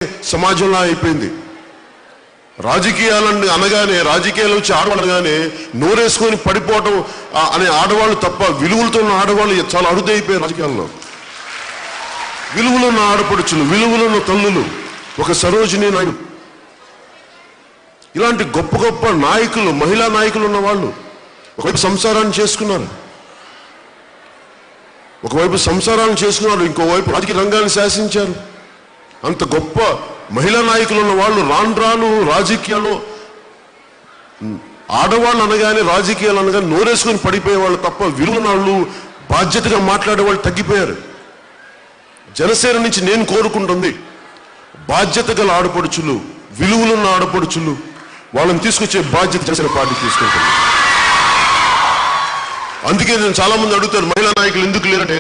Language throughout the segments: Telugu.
సమాజంలో అయిపోయింది. రాజకీయాలను అనగానే, రాజకీయాలు వచ్చి ఆడవాళ్ళు అనగానే నోరేసుకొని పడిపోవటం అనే ఆడవాళ్ళు తప్ప విలువలతో ఉన్న ఆడవాళ్ళు చాలా అరుదైపోయారు రాజకీయాల్లో. విలువలున్న ఆడపడుచులు, విలువలున్న తల్లులు, ఒక సరోజిని నాయుడు, ఇలాంటి గొప్ప గొప్ప నాయకులు, మహిళా నాయకులు ఉన్న వాళ్ళు ఒకవైపు సంసారాన్ని చేసుకున్నారు, ఇంకోవైపు రాజకీయ రంగాన్ని శాసించారు. అంత గొప్ప మహిళా నాయకులు ఉన్న వాళ్ళు రాను రాను రాజకీయాల్లో ఆడవాళ్ళు అనగానే, రాజకీయాలు అనగానే నోరేసుకొని పడిపోయేవాళ్ళు తప్ప విలువనాళ్ళు, బాధ్యతగా మాట్లాడే వాళ్ళు తగ్గిపోయారు. జనసేన నుంచి నేను కోరుకుంటుంది బాధ్యత గల ఆడపడుచులు, విలువలున్న ఆడపడుచులు, వాళ్ళని తీసుకొచ్చే బాధ్యత జనసేన పార్టీ తీసుకుంటుంది. అందుకే నేను చాలా మంది అడుగుతారు మహిళా నాయకులు ఎందుకు లేరంటే,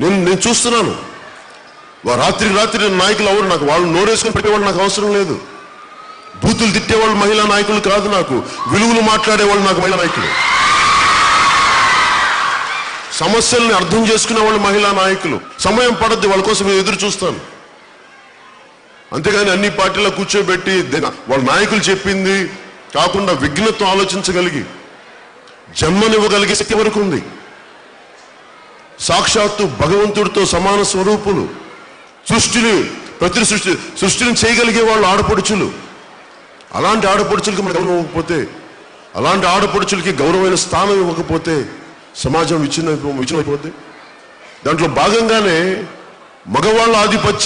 నేను చూస్తున్నాను రాత్రి నాయకులు ఎవరు నాకు, వాళ్ళు నోరేసుకొని పెట్టేవాళ్ళు నాకు అవసరం లేదు. బూతులు తిట్టేవాళ్ళు మహిళా నాయకులు కాదు, నాకు విలువలు మాట్లాడేవాళ్ళు నాకు మహిళా నాయకులు. సమస్యల్ని అర్థం చేసుకునే వాళ్ళు మహిళా నాయకులు. సమయం పడద్దు, వాళ్ళ కోసం నేను ఎదురు చూస్తాను. అంతేగాని అన్ని పార్టీలో కూర్చోబెట్టి వాళ్ళ నాయకులు చెప్పింది కాకుండా విఘ్నత్వం ఆలోచించగలిగి జన్మనివ్వగలిగే శక్తి వరకు ఉంది. సాక్షాత్తు భగవంతుడితో సమాన స్వరూపులు, సృష్టిని చేయగలిగే వాళ్ళు ఆడపడుచులు. అలాంటి ఆడపడుచులకి మనం గౌరవం ఇవ్వకపోతే, అలాంటి ఆడపడుచులకి గౌరవమైన స్థానం ఇవ్వకపోతే సమాజం విచ్ఛిన్నమైపోతే, దాంట్లో భాగంగానే మగవాళ్ళ ఆధిపత్యం